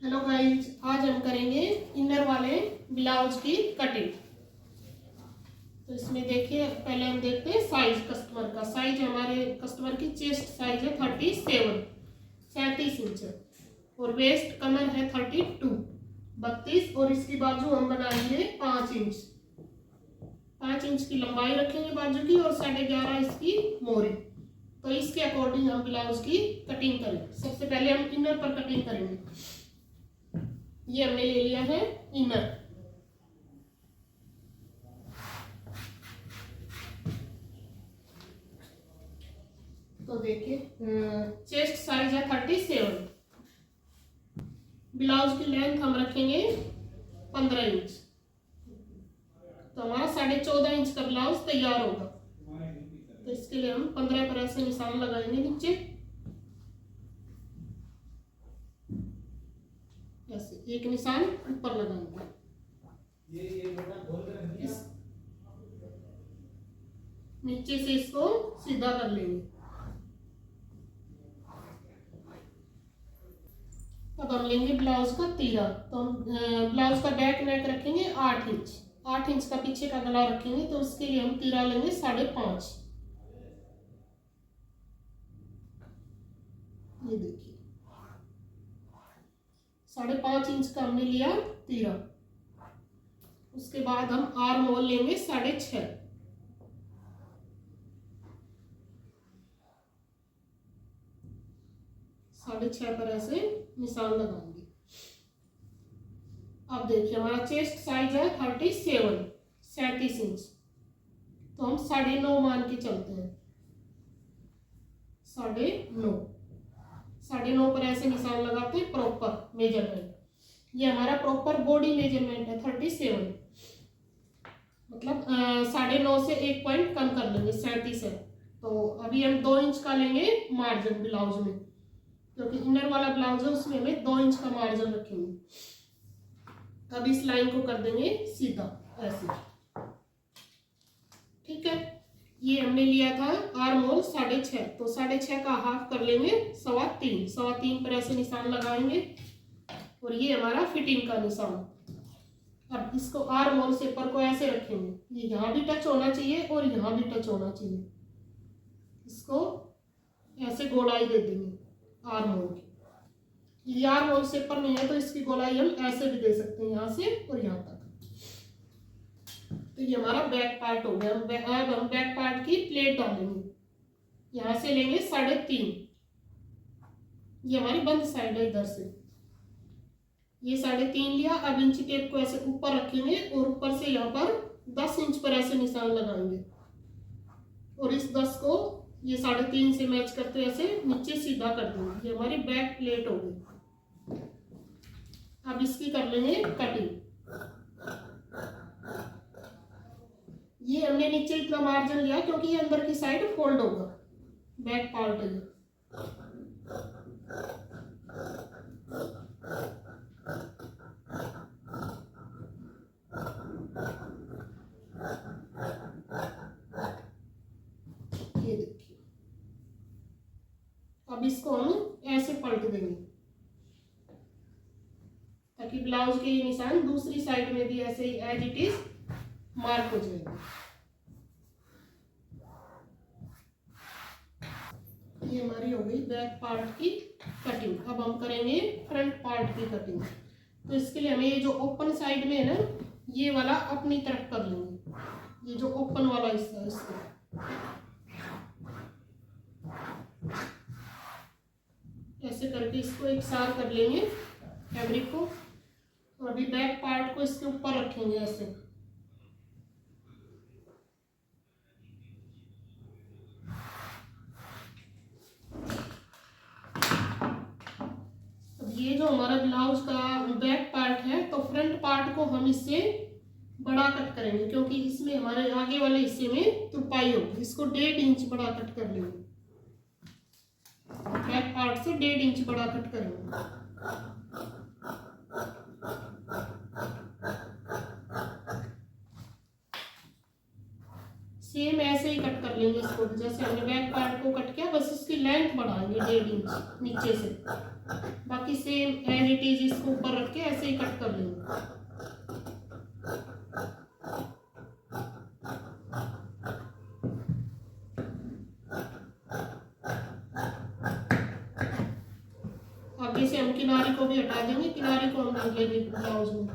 Hello guys, आज हम करेंगे इनर वाले ब्लाउज की कटिंग। तो इसमें देखिए, पहले हम देखते हैं साइज। कस्टमर का साइज, हमारे कस्टमर की चेस्ट साइज है 37 इंच और वेस्ट कमर है 32 और इसकी बाजू हम बनाएंगे 5 इंच। 5 इंच की लंबाई रखेंगे बाजू की और 11.5 इसकी मोरी। तो इसके अकॉर्डिंग हम ब्लाउज की कटिंग करेंगे। सबसे पहले हम इनर पर कटिंग करेंगे। ये हमने ले लिया है इनर। तो देखिए, चेस्ट साइज है 37। ब्लाउज की लेंथ हम रखेंगे 15 इंच। तो हमारा 14.5 इंच का ब्लाउज तैयार होगा। तो इसके लिए हम 15 पर ऐसे निशान लगाएंगे नीचे, ऐसे एक निशान ऊपर लगाएंगे। नीचे से इसको सीधा कर लेंगे। अब हम लेंगे ब्लाउज का तीरा। तो हम ब्लाउज का बैक नेक रखेंगे 8 इंच। 8 इंच का पीछे का गला रखेंगे। तो उसके लिए हम तीरा लेंगे 5.5। ये देखिए, 5.5 इंच का हमने लिया तीरा। उसके बाद हम आर्म होल लेंगे 6.5। 6.5 पर ऐसे निशान लगाएंगे। अब देखिए, हमारा चेस्ट साइज है 37 इंच। तो हम 9.5 मान के चलते हैं। 9.5 पर ऐसे निशान लगाते हैं प्रॉपर मेजरमेंट। ये हमारा प्रॉपर बॉडी मेजरमेंट है 37। मतलब 9.5 से 1 पॉइंट कम कर लेंगे, 37 है। तो अभी हम 2 इंच का लेंगे मार्जिन ब्लाउज में, क्योंकि इनर वाला ब्लाउज है उसमें हमें 2 इंच का मार्जिन रखेंगे। अब इस लाइन को कर देंगे सीधा ऐसे। ठीक है, ये हमने लिया था आर्म होल 6.5। तो 6.5 का हाफ कर लेंगे 3.25। 3.25 पर ऐसे निशान लगाएंगे और ये हमारा फिटिंग का निशान। अब इसको आर्म होल से पर को ऐसे रखेंगे। ये यहाँ भी टच होना चाहिए और यहाँ भी टच होना चाहिए। इसको ऐसे गोलाई दे देंगे आर्म होल की। ये आर्म होल से पर नहीं है तो इसकी गोलाई हम ऐसे भी दे सकते हैं, यहाँ से और यहाँ तक। तो ये हमारा बैक पार्ट हो गया। अब हम बैक पार्ट की प्लेट डालेंगे। यहाँ से लेंगे 3.5। ये हमारी बंद साइड है, इधर से ये 3.5 लिया। अब इंची टेप को ऐसे ऊपर रखेंगे और ऊपर से यहाँ पर 10 इंच पर ऐसे निशान लगाएंगे और इस 10 को ये 3.5 से मैच करते ऐसे नीचे सीधा कर देंगे। ये हमारी बैक प्लेट हो गई। अब इसकी कर लेंगे कटिंग। ये हमने नीचे इतना मार्जिन लिया क्योंकि ये अंदर की साइड फोल्ड होगा, बैक पार्ट है। ये देखिए, अब इसको हम ऐसे पलट देंगे ताकि ब्लाउज के ये निशान दूसरी साइड में भी ऐसे ही एज इट इज मार्क हो जाएगा। ये हमारी हो गई बैक पार्ट की कटिंग। अब हम करेंगे फ्रंट पार्ट की कटिंग। तो इसके लिए हमें ये जो ओपन साइड में है ना, ये वाला अपनी तरफ कर लेंगे। ये जो ओपन वाला हिस्सा है इसको ऐसे करके इसको एकसार कर लेंगे फैब्रिक को। और अभी बैक पार्ट को इसके ऊपर रखेंगे ऐसे। अब ये जो हमारा ब्लाउज का बैक पार्ट है, तो फ्रंट पार्ट को हम इससे बड़ा कट करेंगे क्योंकि इसमें हमारे आगे वाले हिस्से में तुरपाई होगी। इसको 1.5 इंच बड़ा कट कर लेंगे। बैक पार्ट से 1.5 इंच बड़ा कट करेंगे। सेम ऐसे ही कट कर लेंगे इसको, जैसे हमने बैक पार्ट को कट किया, बस इसकी लेंथ बढ़ाएंगे 1.5 इंच नीचे से। बाकी बाकी सेम एज इट इज इसको ऊपर रख के ऐसे ही कट कर लेंगे। आगे से हम किनारे को भी हटा देंगे, किनारे को हम रख लेंगे ब्लाउज में।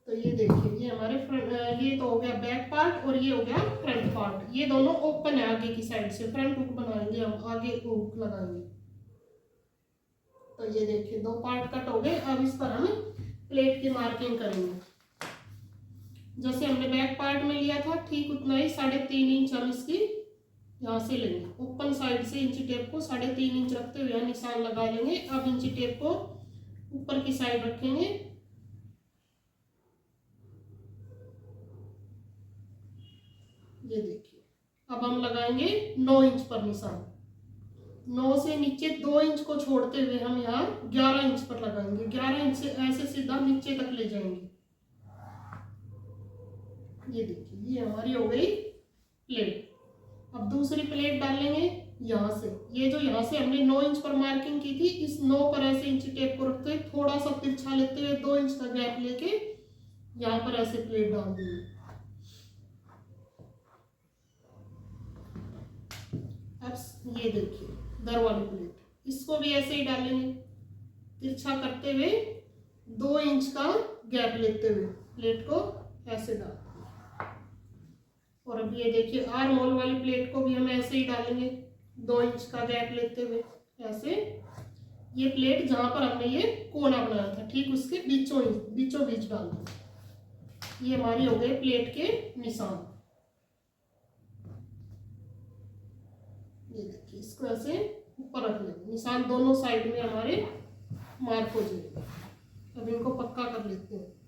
तो ये देखिए, ये हमारे फ्रंट, ये तो हो गया बैक पार्ट और ये हो गया फ्रंट पार्ट। ये दोनों ओपन है आगे की साइड से, फ्रंट हुक बनाएंगे हम, आगे हुक लगाएंगे। तो ये देखिए 2 पार्ट कट हो गए। अब इस पर हम प्लेट की मार्किंग करेंगे। जैसे हमने बैक पार्ट में लिया था ठीक उतना ही 3.5 इंच हम इसकी यहाँ से लेंगे। ओपन साइड से इंची टेप को 3.5 इंच रखते हुए निशान लगा लेंगे। अब इंची टेप को ऊपर की साइड रखेंगे। ये देखिए, अब हम लगाएंगे 9 इंच पर निशान। 9 से नीचे 2 इंच को छोड़ते हुए हम यहाँ 11 इंच पर लगाएंगे। 11 इंच से ऐसे सीधा नीचे तक ले जाएंगे। ये देखिए, ये हमारी हो गई प्लेट। अब दूसरी प्लेट डालेंगे यहाँ से। ये जो यहाँ से हमने 9 इंच पर मार्किंग की थी, इस 9 पर ऐसे इंची टेप को रखते हुए थोड़ा सा तिरछा लेते हुए 2 इंच का गैप लेके यहाँ पर ऐसे प्लेट डाल देंगे। अब ये देखिए दर वाली प्लेट, इसको भी ऐसे ही डालेंगे, तिरछा करते हुए 2 इंच का गैप लेते हुए प्लेट को ऐसे डाल। और अब ये देखिए आर्म होल वाली प्लेट को भी हम ऐसे ही डालेंगे, 2 इंच का गैप लेते हुए ऐसे। ये प्लेट जहां पर हमने ये कोना बनाया था ठीक उसके बीचों बीच डाल दें। ये हमारी हो गई प्लेट के निशान। ये देखिए, इसको ऐसे ऊपर रख लेंगे, निशान दोनों साइड में हमारे मार्क हो जाएंगे। अब इनको पक्का कर लेते हैं।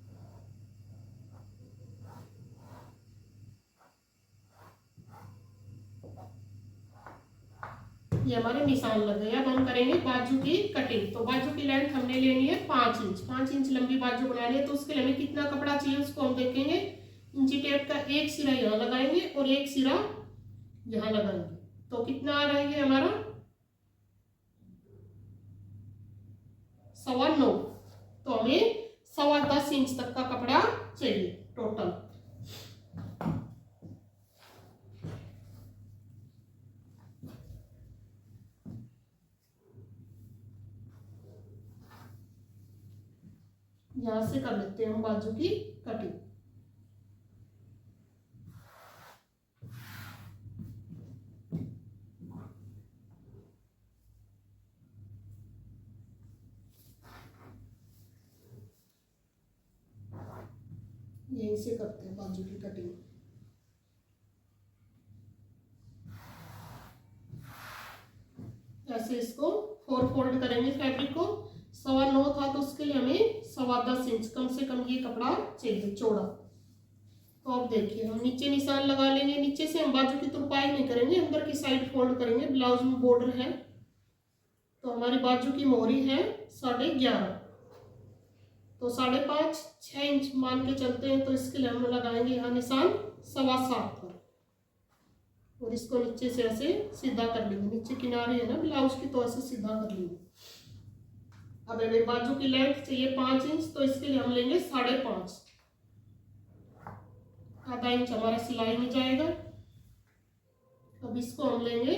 ये हमारे निशान लग गए। अब हम करेंगे बाजू की कटिंग। तो बाजू की लेंथ हमने लेनी है 5 इंच। 5 इंच लंबी बाजू बनानी है। तो उसके लिए हमें कितना कपड़ा चाहिए उसको हम देखेंगे। इंची टेप का एक सिरा यहाँ लगाएंगे और एक सिरा यहाँ लगाएंगे। तो कितना आ रहा है ये हमारा 9.25। तो हमें 10.25 इंच तक का कपड़ा चाहिए टोटल। यहां से कर लेते हैं हम बाजू की कटिंग। यहीं से करते हैं बाजू की कटिंग। ऐसे इसको 4 फोल्ड करेंगे फैब्रिक को। 9.25 था तो उसके लिए हमें 10.25 इंच कम से कम ये कपड़ा चाहिए चौड़ा। तो अब देखिए हम नीचे निशान लगा लेंगे। नीचे से हम बाजू की तुरपाई नहीं करेंगे, अंदर की साइड फोल्ड करेंगे। ब्लाउज में बॉर्डर है तो हमारी बाजू की मोहरी है 11.5। तो 5.5 6 इंच मान के चलते हैं। तो इसके लिए हम लगाएंगे यहाँ निशान 7.25 पर और इसको नीचे से ऐसे सीधा कर लेंगे। नीचे किनारे है ना ब्लाउज की, तो ऐसे सीधा कर लेंगे। अब हमें बाजू की लेंथ चाहिए 5 इंच। तो इसके लिए हम लेंगे 5.5। आधा इंच हमारा सिलाई में जाएगा। अब इसको हम लेंगे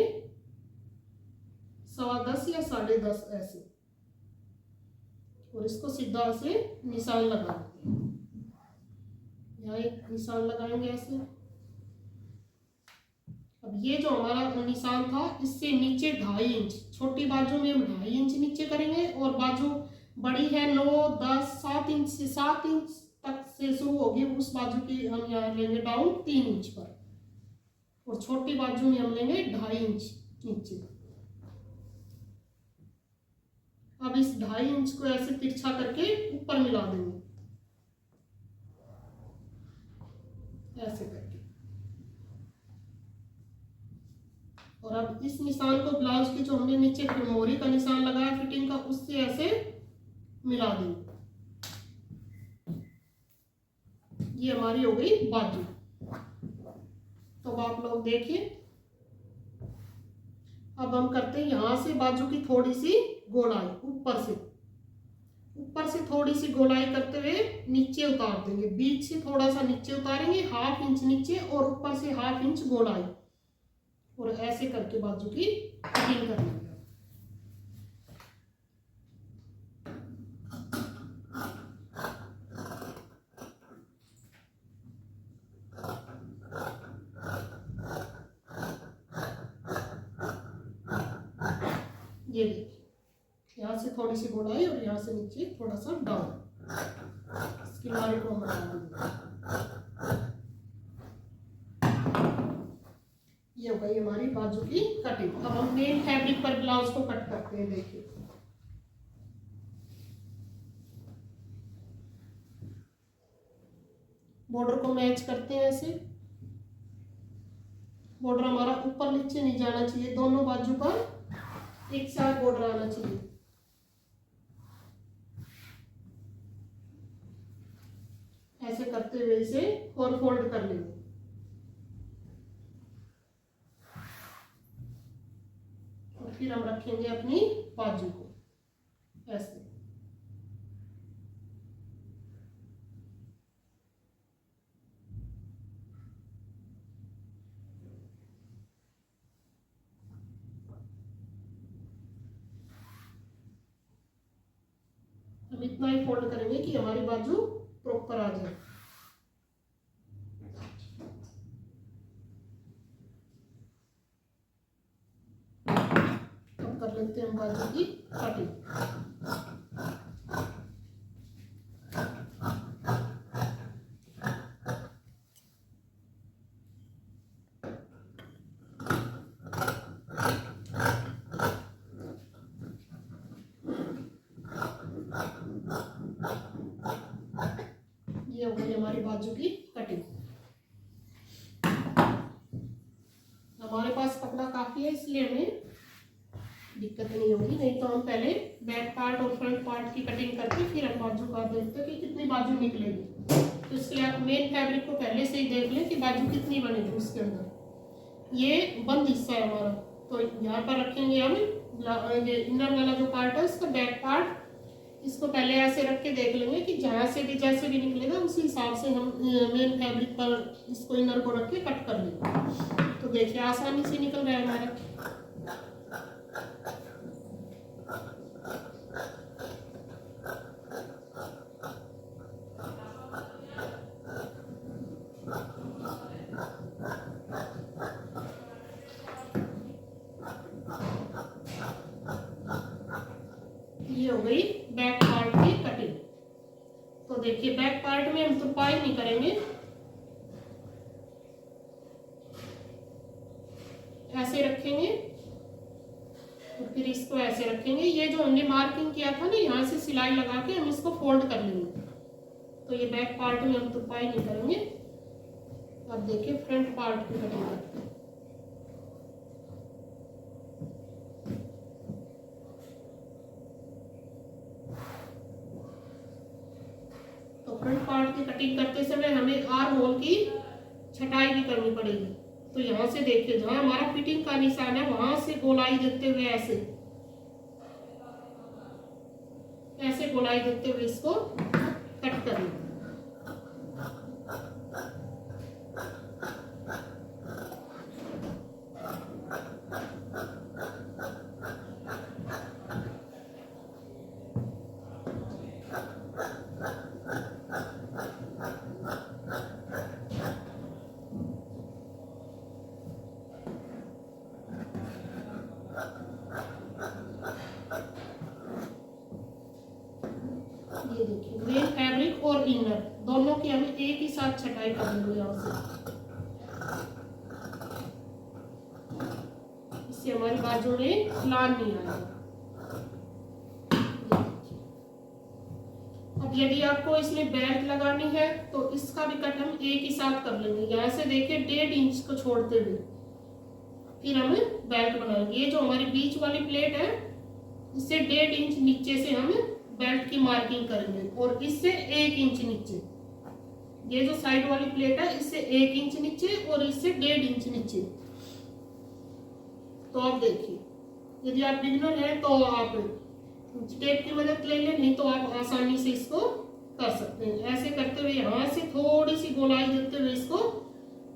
10.25 या 10.5 ऐसे और इसको सीधा से निशान लगा देंगे। यहाँ एक निशान लगाएंगे ऐसे। अब ये जो हमारा निशान था इससे नीचे 2.5 इंच, छोटी बाजू में हम 2.5 इंच नीचे करेंगे और बाजू बड़ी है 9 10 7 इंच से 7 इंच तक से शुरू होगी उस बाजू की हम यहाँ लेंगे डाउन 3 इंच पर और छोटी बाजू में हम लेंगे 2.5 इंच नीचे। अब इस 2.5 इंच को ऐसे तिरछा करके ऊपर मिला देंगे ऐसे करके। और अब इस निशान को ब्लाउज के जो हमने नीचे मोहरी का निशान लगाया फिटिंग का उससे ऐसे मिला देंगे। ये हमारी हो गई बाजू। तो आप लोग देखिए। अब हम करते हैं यहाँ से बाजू की थोड़ी सी गोलाई, ऊपर से थोड़ी सी गोलाई करते हुए नीचे उतार देंगे, बीच से थोड़ा सा नीचे उतारेंगे, 1/2 इंच नीचे, और ऊपर से 1/2 इंच गोलाई, और ऐसे करके बाजू की कटिंग कर लेंगे। ये देखिए, यहाँ से थोड़ी सी गोलाई और यहाँ से नीचे थोड़ा सा डाउन, इसकी लाइन को हम बना देंगे। ये हो गई हमारी बाजू की कटिंग। अब हम मेन फैब्रिक पर ब्लाउज को कट करते हैं। देखिए, बॉर्डर को मैच करते हैं ऐसे। बॉर्डर हमारा ऊपर नीचे नहीं जाना चाहिए, दोनों बाजू पर एक साथ बॉर्डर आना चाहिए। ऐसे करते हुए इसे 4 फोल्ड कर लेंगे। और फिर हम रखेंगे अपनी बाजू को ऐसे। हम इतना ही फोल्ड करेंगे कि हमारी बाजू प्रॉपर आ जाए। अब कर लेते हैं हम बाजू की कटिंग। ये हो गई हमारी बाजू की कटिंग। हमारे पास कपड़ा काफी है, इसलिए हमें दिक्कत नहीं होगी। नहीं तो हम पहले बैक पार्ट और फ्रंट पार्ट की कटिंग करके फिर हम बाजू का देखते हैं कि कितनी बाजू निकलेगी। तो इसलिए आप मेन फैब्रिक को पहले से ही देख लें कि बाजू कितनी बनेगी उसके अंदर। ये बंद हिस्सा है हमारा, तो यहाँ पर रखेंगे हम इनर वाला जो पार्ट है उसका बैक पार्ट। इसको पहले ऐसे रख के देख लेंगे कि जहाँ से भी जैसे भी निकलेगा उसी हिसाब से हम मेन फैब्रिक पर इसको इनर को रख के कट कर लेंगे। तो देखिए आसानी से निकल रहा है हमारा। ये हो गई बैक पार्ट की कटिंग। तो देखिए बैक पार्ट में हम तुरपाई नहीं करेंगे, ऐसे रखेंगे और फिर इसको ऐसे रखेंगे। ये जो हमने मार्किंग किया था ना, यहाँ से सिलाई लगा के हम इसको फोल्ड कर लेंगे। तो ये बैक पार्ट में हम तुरपाई नहीं करेंगे। अब देखिए फ्रंट पार्ट की कटिंग करते हैं। फ्रंट पार्ट की कटिंग करते समय हमें आर्म होल की छटाई भी करनी पड़ेगी। तो यहाँ से देखिए, जहाँ हमारा फिटिंग का निशान है वहां से गोलाई देते हुए ऐसे गोलाई देते हुए इसको कट कर लेंगे। ये देखिए मेन फैब्रिक और इनर दोनों की हमें एक ही साथ छटाई कर लेंगे यहाँ से। इससे हमारी बाजू में लाल नहीं आएगा। अब यदि आपको इसमें बेल्ट लगानी है तो इसका भी कट हम एक ही साथ कर लेंगे। यहाँ से देखिए 1.5 इंच को छोड़ते हुए फिर हम बेल्ट बनाएंगे। ये जो हमारी बीच वाली प्लेट है इससे 1.5 इंच नीचे से हम बेल्ट की मार्किंग करेंगे और इससे 1 इंच नीचे ये जो साइड वाली प्लेट है इससे 1 इंच नीचे और इससे 1.5 इंच नीचे। तो आप देखिए, यदि आप बिगिनर हैं तो आप टेप की मदद ले लें, नहीं तो आप आसानी से इसको कर सकते हैं। ऐसे करते हुए यहाँ से थोड़ी सी गोलाई देते हुए इसको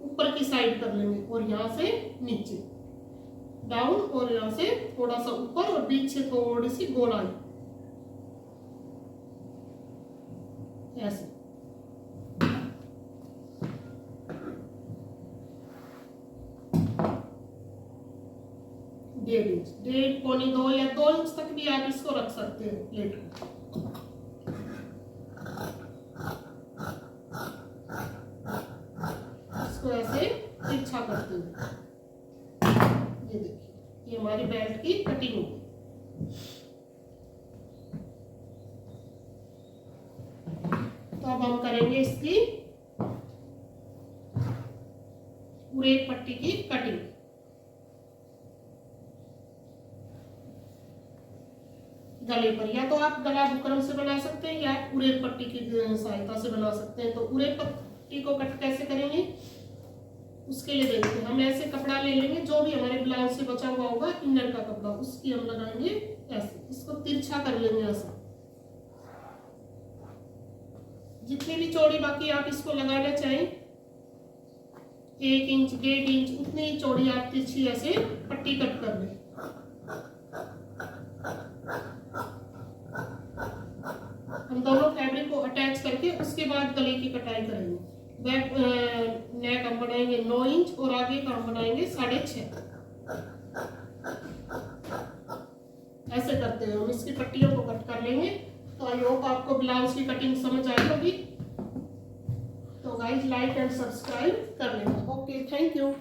ऊपर की साइड कर लेंगे और यहाँ से नीचे डाउन और यहाँ से थोड़ा सा ऊपर और बीच से थोड़ी सी गोलाई, ऐसे। 1.5 इंच, 1.5, पौने 2 या 2 इंच तक भी आप इसको रख सकते हैं प्लेट को। इसको ऐसे तिरछा करते हुए, ये देखिए, ये हमारी बेल्ट की कटिंग होगी। तो अब हम करेंगे इसकी पूरे पट्टी की कटिंग। गले पर या तो आप गला बुकरम से बना सकते हैं या पूरे पट्टी की सहायता से बना सकते हैं। तो पूरे पट्टी को कट कैसे करेंगे उसके लिए देखते हैं। हम ऐसे कपड़ा ले लेंगे, जो भी हमारे ब्लाउज से बचा हुआ होगा इनर का कपड़ा, उसकी हम लगाएंगे ऐसे, इसको तिरछा कर लेंगे ऐसे। जितनी भी चौड़ी बाकी आप इसको लगाना चाहें, 1 इंच 1.5 इंच उतनी ही चौड़ी आप तिरछी ऐसे पट्टी कट कर लें। हम दोनों फैब्रिक को अटैच करके उसके बाद गले की कटाई करेंगे। बैक नेक हम बनाएंगे 9 इंच और आगे का हम बनाएंगे 6.5। ऐसे करते हुए हम इसकी पट्टियों को कट कर लेंगे। तो आई होप आपको ब्लाउज की कटिंग समझ आई होगी। तो गाइस लाइक एंड सब्सक्राइब कर लेना। Okay, thank you.